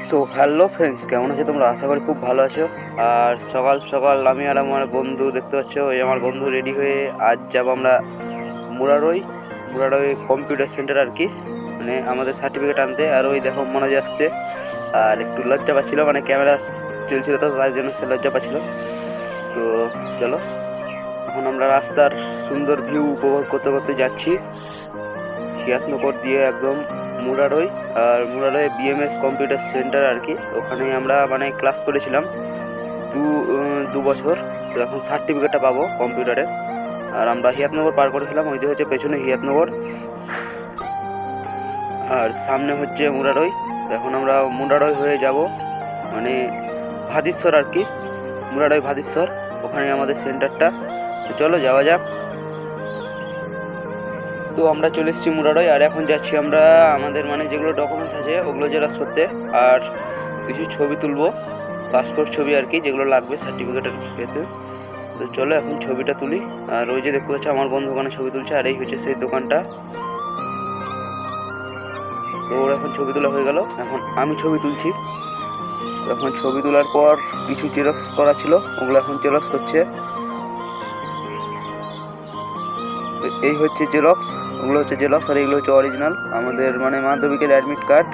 So hello friends, কেমন আছো তোমরা? আশা করি খুব ভালো আছো। আর সকাল সকাল আমি আর আমার বন্ধু, দেখতে পাচ্ছ ওই আমার বন্ধু রেডি হয়ে আজ যাব আমরা মুরারই মুরারই কম্পিউটার সেন্টার আর কি, মানে আমাদের সার্টিফিকেট আনতে। আর ওই দেখো মনোজ আসছে, আর একটু লজ্জা পাচ্ছিল, মানে ক্যামেরা চলছিল তো তার জন্য সে লজ্জা পাচ্ছিল। তো চলো, এখন আমরা রাস্তার সুন্দর ভিউ উপভোগ করতে করতে যাচ্ছি হিয়াতনগর দিয়ে একদম মুরারই। আর মুরারই বিএমএস কম্পিউটার সেন্টার আর কি, ওখানে আমরা মানে ক্লাস করেছিলাম দু বছর। তো এখন সার্টিফিকেটটা পাবো কম্পিউটারে। আর আমরা হিয়াতনগর পার করেছিলাম, ওই যে হচ্ছে পেছনে হিয়াতনগর আর সামনে হচ্ছে মুরারই। এখন আমরা মুরারই হয়ে যাব মানে ভাদিশ্বর আর কি, মুরারই ভাদিশ্বর, ওখানে আমাদের সেন্টারটা। তো চলো যাওয়া যাক। তো আমরা চলে এসেছি মুরারই, আর এখন যাচ্ছি আমরা আমাদের মানে যেগুলো ডকুমেন্টস আছে ওগুলো জেরক্স করতে, আর কিছু ছবি তুলবো, পাসপোর্ট ছবি আর কি, যেগুলো লাগবে সার্টিফিকেটের পেতে। তো চলো এখন ছবিটা তুলি। আর ওই যে দেখতে পাচ্ছি আমার বন্ধু ওখানে ছবি তুলছে, আর এই হচ্ছে সেই দোকানটা। তো ওর এখন ছবি তোলা হয়ে গেল, এখন আমি ছবি তুলছি। এখন ছবি তোলার পর কিছু জেরক্স করা ছিল, ওগুলো এখন জেরক্স করছে। এই হচ্ছে জেরক্স, ওগুলো হচ্ছে জেরক্স, আর এগুলো হচ্ছে অরিজিনাল আমাদের মানে মাধ্যমিকের অ্যাডমিট কার্ড।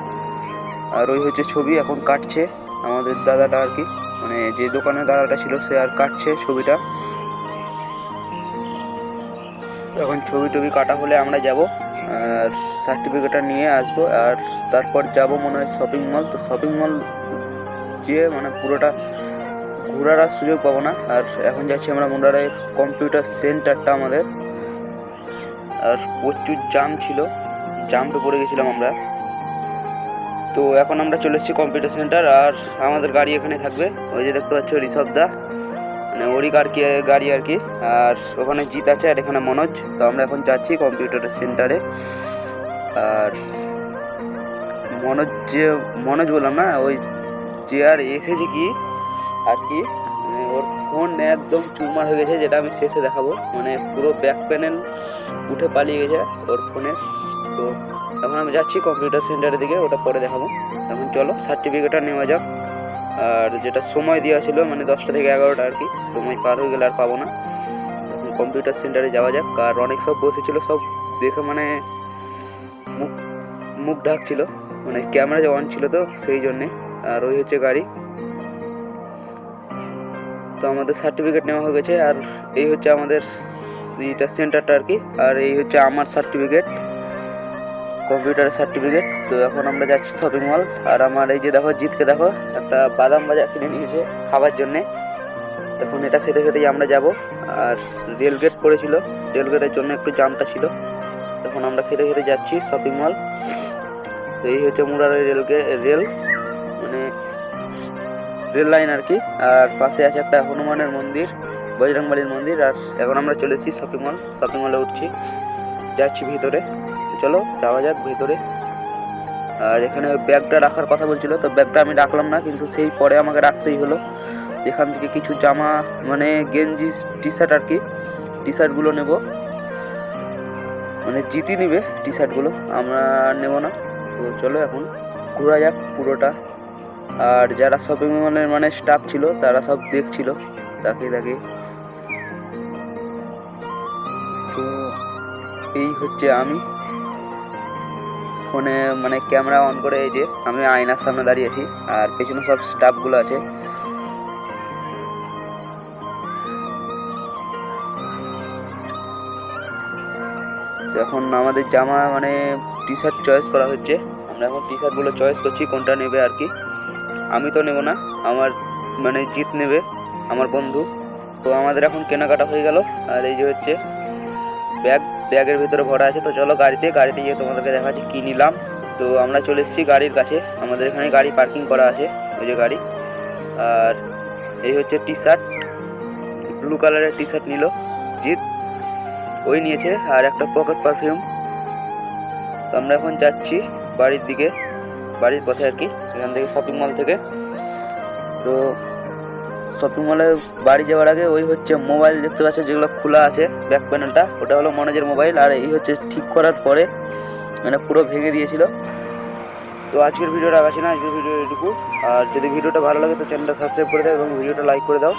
আর ওই হচ্ছে ছবি এখন কাটছে আমাদের দাদাটা আর কি, মানে যে দোকানের দাদাটা ছিল সে আর কাটছে ছবিটা। এখন ছবি টবি কাটা হলে আমরা যাব আর সার্টিফিকেটটা নিয়ে আসবো, আর তারপর যাব মনে হয় শপিং মল। তো শপিং মল যেয়ে মানে পুরোটা ঘোরার আর সুযোগ পাবো না। আর এখন যাচ্ছি আমরা মুরারইয়ের কম্পিউটার সেন্টারটা আমাদের। আর প্রচুর জাম ছিল, জাম্পে পড়ে গেছিলাম আমরা। তো এখন আমরা চলে এসেছি কম্পিউটার সেন্টার, আর আমাদের গাড়ি এখানে থাকবে। ওই যে দেখতে পাচ্ছ ঋষভদা, মানে ওরই গাড়ি আর কি। আর ওখানে জিৎ আছে, আর এখানে মনোজ। তো আমরা এখন যাচ্ছি কম্পিউটার সেন্টারে। আর মনোজ বললাম না, ওই যে আর এসেছে কি আর কি, মানে ওর ফোন একদম চুরমার হয়ে গেছে, যেটা আমি শেষে দেখাবো। মানে পুরো ব্যাক প্যানেল উঠে পালিয়ে গেছে ওর ফোনের। তো এখন আমি যাচ্ছি কম্পিউটার সেন্টারের দিকে, ওটা পরে দেখাবো। এখন চলো সার্টিফিকেটটা নেওয়া যাক। আর যেটা সময় দেওয়া ছিল মানে 10টা থেকে 11টা আর কি, সময় পার হয়ে গেলে আর পাবো না। এখন কম্পিউটার সেন্টারে যাওয়া যাক। আর অনেক সব বসেছিল, সব দেখে মানে মুখ মুখ ঢাকছিল, মানে ক্যামেরা যে অন ছিল তো সেই জন্যে। আর ওই হচ্ছে গাড়ি। তো আমাদের সার্টিফিকেট নেওয়া হয়ে গেছে, আর এই হচ্ছে আমাদের এইটা সেন্টারটা আর কি। আর এই হচ্ছে আমার সার্টিফিকেট, কম্পিউটারের সার্টিফিকেট। তো এখন আমরা যাচ্ছি শপিং মল। আর আমার এই যে দেখো জিতকে দেখো, একটা বাদাম ভাজা কিনে নিয়েছে খাবার জন্যে। এখন এটা খেতে খেতেই আমরা যাব। আর রেলগেট পড়েছিল, রেলগেটের জন্য একটু জামটা ছিল। তখন আমরা খেতে খেতে যাচ্ছি শপিং মল। তো এই হচ্ছে মুরারই রেল মানে রেল লাইন আর কি। আর পাশে আছে একটা হনুমানের মন্দির, বজরংবলীর মন্দির। আর এখন আমরা চলে এসেছি শপিং মলে উঠছি, যাচ্ছি ভিতরে। চলো যাওয়া যাক ভিতরে। আর এখানে ব্যাগটা রাখার কথা বলছিল, তো ব্যাগটা আমি রাখলাম না, কিন্তু সেই পরে আমাকে রাখতেই হলো। এখান থেকে কিছু জামা মানে গেঞ্জি, টি শার্ট আর কি, টি শার্টগুলো নেব, মানে জিতি নেবে টি শার্টগুলো, আমরা নেব না। তো চলো এখন ঘোরা যাক পুরোটা। আর যারা শপিং মলের মানে স্টাফ ছিল তারা সব দেখছিল তাকিয়ে তাকিয়ে। তো এই হচ্ছে আমি ফোনে মানে ক্যামেরা অন করে, এই যে আমি আয়নার সামনে দাঁড়িয়ে আছি, আর পেছনে সব স্টাফগুলো আছে। এখন আমাদের জামা মানে টি শার্ট চয়েস করা হচ্ছে, আমরা এখন টি শার্টগুলো চয়েস করছি কোনটা নেবে আর কি। আমি তো নেব না, আমার মানে জিত নেবে, আমার বন্ধু। তো আমাদের এখন কেনাকাটা হয়ে গেল। আর এই যে হচ্ছে ব্যাগের ভিতরে ভরা আছে। তো চলো গাড়িতে গিয়ে তোমাদেরকে দেখাচ্ছি কী নিলাম। তো আমরা চলে এসেছি গাড়ির কাছে, আমাদের এখানে গাড়ি পার্কিং করা আছে, ওই যে গাড়ি। আর এই হচ্ছে টি শার্ট, ব্লু কালারের টি শার্ট নিল জিৎ, ওই নিয়েছে। আর একটা পকেট পারফিউম। তো আমরা এখন যাচ্ছি বাড়ির দিকে, বাড়ির পথে আর কি, এখান থেকে শপিং মল থেকে। তো শপিং মলে বাড়ি যাওয়ার আগে ওই হচ্ছে মোবাইল দেখতে পাচ্ছ যেগুলো খোলা আছে ব্যাক প্যানেলটা, ওটা হলো মনোজের মোবাইল। আর এই হচ্ছে ঠিক করার পরে মানে পুরো ভেঙে দিয়েছিল। তো আজকের ভিডিওটা আগাচ্ছি না, আজকের ভিডিও এটুকু। আর যদি ভিডিওটা ভালো লাগে তো চ্যানেলটা সাবস্ক্রাইব করে দাও এবং ভিডিওটা লাইক করে দাও।